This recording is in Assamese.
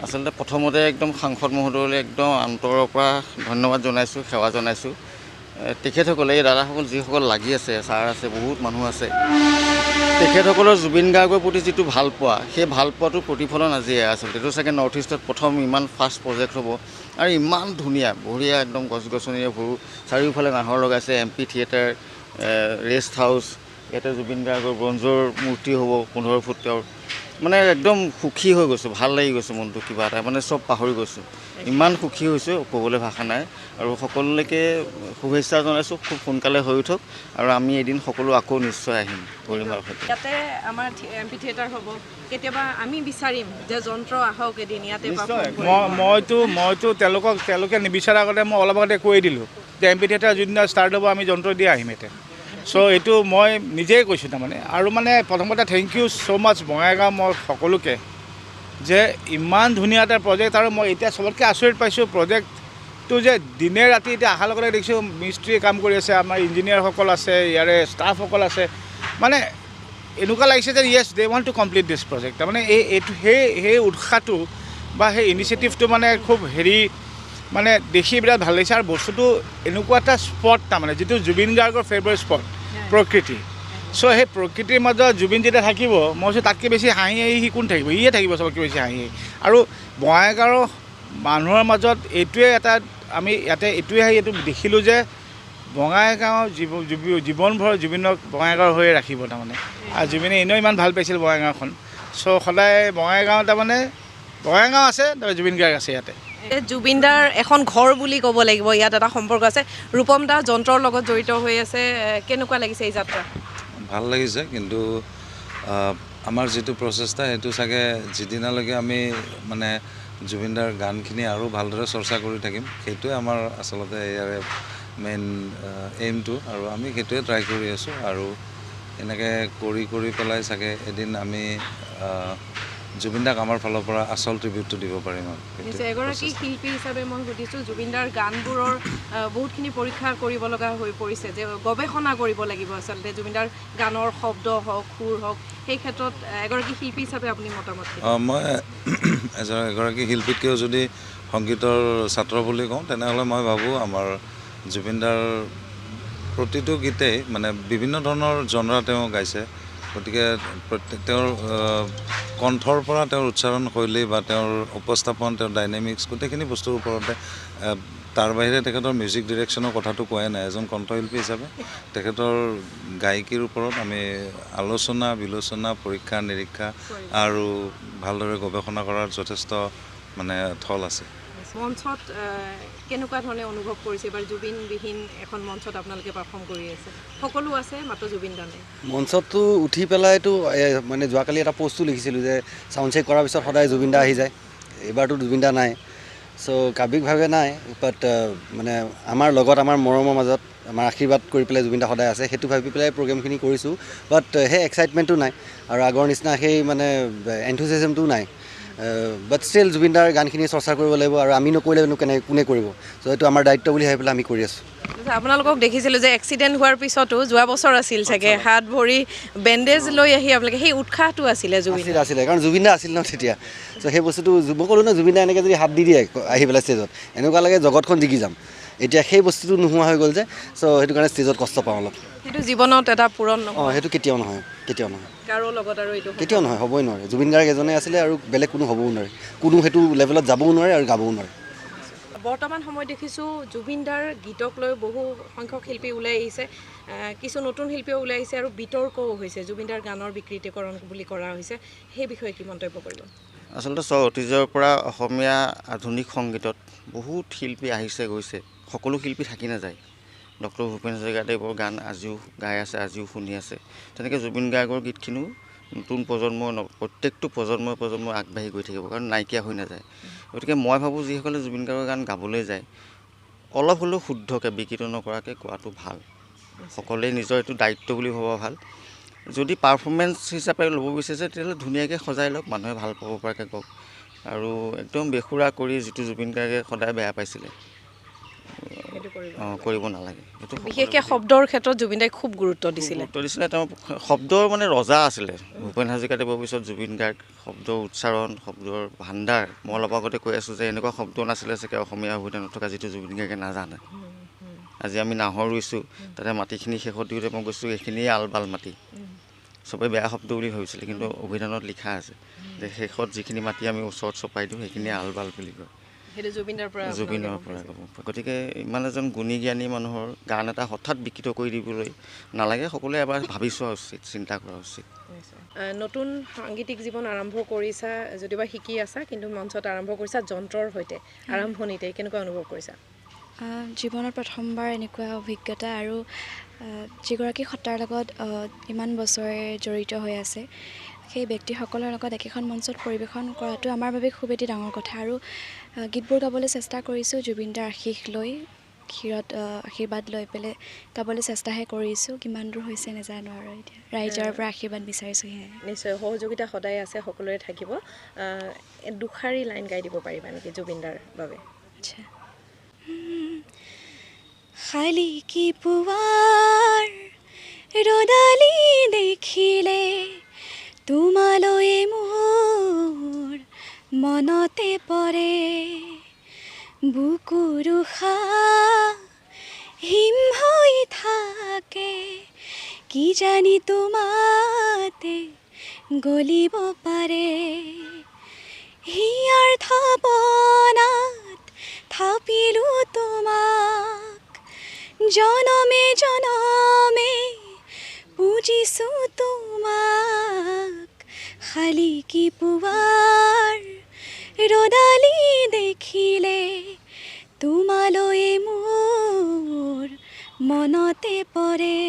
আচলতে প্ৰথমতে একদম সাংসদ মহোদয়লৈ একদম অন্তৰৰ পৰা ধন্যবাদ জনাইছোঁ, সেৱা জনাইছোঁ। তেখেতসকলে এই দাদাসকল যিসকল লাগি আছে, ছাৰ আছে, বহুত মানুহ আছে, তেখেতসকলৰ জুবিন গাৰ্গৰ প্ৰতি যিটো ভাল পোৱা, সেই ভাল পোৱাটোৰ প্ৰতিফলন আজি আচলতে এইটো চাগে নৰ্থ ইষ্টত প্ৰথম ইমান ফাৰ্ষ্ট প্ৰজেক্ট হ'ব আৰু ইমান ধুনীয়া বঢ়িয়া একদম গছ গছনিৰে ভৰু, চাৰিওফালে নাহৰ লগাইছে, এম্পি থিয়েটাৰ, ৰেষ্ট হাউচ, ইয়াতে জুবিন গাৰ্গৰ ব্ৰঞ্জৰ মূৰ্তি হ'ব 15 ফুট তেওঁৰ। মানে একদম সুখী হৈ গৈছোঁ, ভাল লাগি গৈছোঁ মনটো, কিবা এটা মানে চব পাহৰি গৈছোঁ, ইমান সুখী হৈছোঁ ক'বলৈ ভাষা নাই। আৰু সকলোলৈকে শুভেচ্ছা জনাইছোঁ, খুব সোনকালে হৈ উঠক আৰু আমি এদিন সকলো আকৌ নিশ্চয় আহিম গৰিমাৰ সৈতে। ইয়াতে আমাৰ এম্পি থিয়েটাৰ হ'ব, কেতিয়াবা আমি বিচাৰিম যে যন্ত্ৰ আহক এদিন ইয়াতে। মইতো তেওঁলোকে নিবিচাৰা আগতে মই অলপ আগতে কৈ দিলোঁ যে এম্পি থিয়েটাৰ যোনদিনা ষ্টাৰ্ট হ'ব আমি যন্ত্ৰ দি আহিম ইয়াতে। চ' এইটো মই নিজেই কৈছোঁ তাৰমানে। আৰু মানে প্ৰথমতে থেংক ইউ ছ' মাছ বঙাইগাঁও মই সকলোকে যে ইমান ধুনীয়া এটা প্ৰজেক্ট। আৰু মই এতিয়া চবতকৈ আচৰিত পাইছোঁ প্ৰজেক্টটো যে দিনে ৰাতি এতিয়া অহাৰ লগে লগে দেখিছোঁ মিস্ত্ৰীয়ে কাম কৰি আছে, আমাৰ ইঞ্জিনিয়াৰসকল আছে, ইয়াৰে ষ্টাফসকল আছে, মানে এনেকুৱা লাগিছে যে yes they want to complete this project. তাৰমানে সেই উৎসাহটো বা সেই ইনিচিয়েটিভটো মানে খুব মানে দেখি বিৰাট ভাল লাগিছে। আৰু বস্তুটো এনেকুৱা এটা স্পট তাৰমানে যিটো জুবিন গাৰ্গৰ ফেভৰেট স্পট, প্ৰকৃতি। চ' সেই প্ৰকৃতিৰ মাজত জুবিন যেতিয়া থাকিব, মই কৈছোঁ তাতকৈ বেছি হাঁহি সি কোন থাকিব, ইয়ে থাকিব চবতকৈ বেছি হাঁহি। আৰু বঙাইগাঁৱৰ মানুহৰ মাজত এইটোৱে এটা আমি ইয়াতে এইটো দেখিলোঁ যে বঙাইগাঁও জীৱনভৰ জুবিনক বঙাইগাঁও হৈয়ে ৰাখিব তাৰমানে। আৰু জুবিনে এনেও ইমান ভাল পাইছিল বঙাইগাঁওখন। চ' সদায় বঙাইগাঁও তাৰমানে বঙাইগাঁও আছে, তাৰমানে জুবিন গাৰ্গ আছে ইয়াতে। জুবিনদাৰ এখন ঘৰ বুলি ক'ব লাগিব, ইয়াত এটা সম্পৰ্ক আছে। ৰূপম দা যন্ত্ৰৰ লগত জড়িত হৈ আছে, কেনেকুৱা লাগিছে এই যাত্ৰা? ভাল লাগিছে, কিন্তু আমাৰ যিটো প্ৰচেষ্টা সেইটো চাগে যিদিনালৈকে আমি মানে জুবিনদাৰ গানখিনি আৰু ভালদৰে চৰ্চা কৰি থাকিম, সেইটোৱে আমাৰ আচলতে ইয়াৰে মেইন এইমটো। আৰু আমি সেইটোৱে ট্ৰাই কৰি আছোঁ। আৰু এনেকৈ কৰি পেলাই চাগে এদিন আমি জুবিনদাক আমাৰ ফালৰ পৰা আচল ট্ৰিবিউটটো দিব পাৰিম। এগৰাকী শিল্পী হিচাপে মই সুধিছোঁ, জুবিনদাৰ গানবোৰৰ বহুতখিনি পৰীক্ষা কৰিব লগা হৈ পৰিছে, যে গৱেষণা কৰিব লাগিব আচলতে জুবিনদাৰ গানৰ শব্দ হওক, সুৰ হওক, সেই ক্ষেত্ৰত এগৰাকী শিল্পী হিচাপে আপুনি মতামত? মই এগৰাকী শিল্পীতকৈও যদি সংগীতৰ ছাত্ৰ বুলি কওঁ, তেনেহ'লে মই ভাবোঁ আমাৰ জুবিনদাৰ প্ৰতিটো গীতেই মানে বিভিন্ন ধৰণৰ জনৰা তেওঁ গাইছে। গতিকে তেওঁৰ কণ্ঠৰ পৰা তেওঁৰ উচ্চাৰণ শৈলী বা তেওঁৰ উপস্থাপন, তেওঁৰ ডাইনেমিক্স, গোটেইখিনি বস্তুৰ ওপৰতে। তাৰ বাহিৰে তেখেতৰ মিউজিক ডিৰেকশ্যনৰ কথাটো কোৱাই নাই। এজন কণ্ঠশিল্পী হিচাপে তেখেতৰ গায়কীৰ ওপৰত আমি আলোচনা, বিলোচনা, পৰীক্ষা নিৰীক্ষা আৰু ভালদৰে গৱেষণা কৰাৰ যথেষ্ট মানে থল আছে। মঞ্চত কেনেকুৱা ধৰণে অনুভৱ কৰিছে? এবাৰ জুবিনবিহীন এখন মঞ্চত আপোনালোকে পাৰফৰ্ম কৰি আছে, সকলো আছে মাত্ৰ জুবিন দা নাই। মঞ্চততো উঠি পেলাইতো মানে যোৱাকালি এটা পষ্টো লিখিছিলোঁ যে চাউণ্ড চেক কৰাৰ পিছত সদায় জুবিন দা আহি যায়, এইবাৰতো জুবিন দা নাই। চ' কাব্যিকভাৱে নাই, বাট মানে আমাৰ লগত, আমাৰ মৰমৰ মাজত আমাৰ আশীৰ্বাদ কৰি পেলাই জুবিন দা সদায় আছে, সেইটো ভাবি পেলাই প্ৰগ্ৰেমখিনি কৰিছোঁ। বাট সেই এক্সাইটমেণ্টটো নাই আৰু আগৰ নিচিনা সেই মানে এনথুচিয়াজমটোও নাই। বাট ষ্টিল জুবিনদাৰ গানখিনি চৰ্চা কৰিব লাগিব, আৰু আমি নকৰিলেনো কোনে কৰিব? চ' এইটো আমাৰ দায়িত্ব বুলি ভাবি পেলাই আমি কৰি আছোঁ। আপোনালোকক দেখিছিলোঁ যে এক্সিডেণ্ট হোৱাৰ পিছতো, যোৱা বছৰ আছিল চাগে, হাত ভৰি বেণ্ডেজ লৈ আহি আপোনালোকে, সেই উৎসাহটো আছিলে আছিলে কাৰণ জুবিন দা আছিল ন তেতিয়া। চ' সেই বস্তুটো মই ক'লোঁ ন, জুবিন দা এনেকৈ যদি হাত দি দিয়ে আহি পেলাই ষ্টেজত, এনেকুৱা লাগে জগতখন জিকি যাম। এতিয়া সেই বস্তুটো নোহোৱা হৈ গ'ল যে, চ' সেইটো কাৰণে ষ্টেজত কষ্ট পাওঁ অলপ। সেইটো জীৱনত এটা পূৰণ নহয়। সেইটো কেতিয়াও নহয়, কাৰো লগত আৰু এইটো কেতিয়াও নহয়, হ'বই নোৱাৰে। জুবিন গাৰ্গ এজনে আছিলে আৰু বেলেগ কোনো হ'বও নোৱাৰে, কোনো সেইটো লেভেলত যাবও নোৱাৰে আৰু গাবও নোৱাৰে। বৰ্তমান সময়ত দেখিছোঁ জুবিনদাৰ গীতক লৈ বহু সংখ্যক শিল্পী ওলাই আহিছে, কিছু নতুন শিল্পীও ওলাই আহিছে, আৰু বিতৰ্কও হৈছে, জুবিনদাৰ গানৰ বিকৃতিকৰণ বুলি কৰা হৈছে। সেই বিষয়ে কি মন্তব্য কৰিব? আচলতে অতীজৰ পৰা অসমীয়া আধুনিক সংগীতত বহুত শিল্পী আহিছে গৈছে, সকলো শিল্পী থাকি নাযায়। ডক্টৰ ভূপেন হাজৰিকাদেৱৰ গান আজিও গাই আছে, আজিও শুনি আছে। তেনেকৈ জুবিন গাৰ্গৰ গীতখিনিও নতুন প্ৰত্যেকটো প্ৰজন্মই আগবাঢ়ি গৈ থাকিব, কাৰণ নাইকিয়া হৈ নাযায়। গতিকে মই ভাবোঁ যিসকলে জুবিন গাৰ্গৰ গান গাবলৈ যায়, অলপ হ'লেও শুদ্ধকৈ, বিকৃত নকৰাকৈ কোৱাটো ভাল। সকলোৱে নিজৰ এইটো দায়িত্ব বুলি ভবা ভাল। যদি পাৰফৰ্মেঞ্চ হিচাপে ল'ব বিচাৰিছে, তেতিয়াহ'লে ধুনীয়াকৈ সজাই লওক, মানুহে ভাল পাব পৰাকৈ কওক। আৰু একদম বেসুৰা কৰি, যিটো জুবিন গাৰ্গে সদায় বেয়া পাইছিলে, সেইটো কৰিব কৰিব নালাগে। সেইটো বিশেষকৈ শব্দৰ ক্ষেত্ৰত জুবিন দাই খুব গুৰুত্ব দিছিলে। গুৰুত্ব দিছিলে। তেওঁ শব্দৰ মানে ৰজা আছিলে। ভূপেন হাজৰিকাদেৱৰ পিছত জুবিন গাৰ্গ শব্দৰ উচ্চাৰণ, শব্দৰ ভাণ্ডাৰ। মই অলপ আগতে কৈ আছোঁ যে এনেকুৱা শব্দ নাছিলে চাগে অসমীয়া অভিধানত থকা যিটো জুবিন গাৰ্গে নাজানে। আজি আমি নাহৰ ৰুইছোঁ, তাতে মাটিখিনি শেষত দিওঁতে মই কৈছোঁ এইখিনিয়ে আলবাল মাটি। চবেই বেয়া শব্দ বুলি ভাবিছিলে, কিন্তু অভিধানত লিখা আছে যে শেষত যিখিনি মাটি আমি ওচৰত চপাই দিওঁ সেইখিনিয়ে আলবাল বুলি কয়। সেইটো জুবিনৰ পৰা ক'ব। গতিকে ইমান এজন গুণী জ্ঞানী মানুহৰ গান এটা হঠাৎ বিকৃত কৰি দিবলৈ নালাগে। সকলোৱে এবাৰ ভাবি চোৱা উচিত, চিন্তা কৰা উচিত। নতুন সাংগীতিক জীৱন আৰম্ভ কৰিছা, যদিবা শিকি আছা, কিন্তু মঞ্চত আৰম্ভ কৰিছা যন্ত্ৰৰ সৈতে। আৰম্ভণিতে কেনেকুৱা অনুভৱ কৰিছা? জীৱনত প্ৰথমবাৰ এনেকুৱা অভিজ্ঞতা, আৰু যিগৰাকী সত্তাৰ লগত ইমান বছৰে জড়িত হৈ আছে সেই ব্যক্তিসকলৰ লগত একেখন মঞ্চত পৰিৱেশন কৰাটো আমাৰ বাবে খুব এটি ডাঙৰ কথা। আৰু গীতবোৰ গাবলৈ চেষ্টা কৰিছোঁ জুবিন দাৰ আশীষ লৈ, আশীৰ্বাদ লৈ পেলাই গাবলৈ চেষ্টাহে কৰিছোঁ। কিমান দূৰ হৈছে নাজানো, আৰু এতিয়া ৰাইজৰ পৰা আশীৰ্বাদ বিচাৰিছোঁ। সেয়াই নিশ্চয় সহযোগিতা সদায় আছে, সকলোৰে থাকিব। দুষাৰী লাইন গাই দিব পাৰিবা নেকি জুবিন দাৰ বাবে? আচ্ছা। খালি কি পুৱাৰ ৰ'দালি দেখিলে তোমালৈ মোৰ মনতে পৰে, বুকুৰ উশাহ হিম হৈ থাকে, কি জানি তোমাতে গলিব পাৰে, হিয়াৰ থাপনাত থাপিলোঁ তোমাক, জনমে জনমে বুজিছোঁ তোমাক, খালি কি পুৱাৰ ৰ'দালি দেখিলে তোমালৈ মোৰ মনতে পৰে।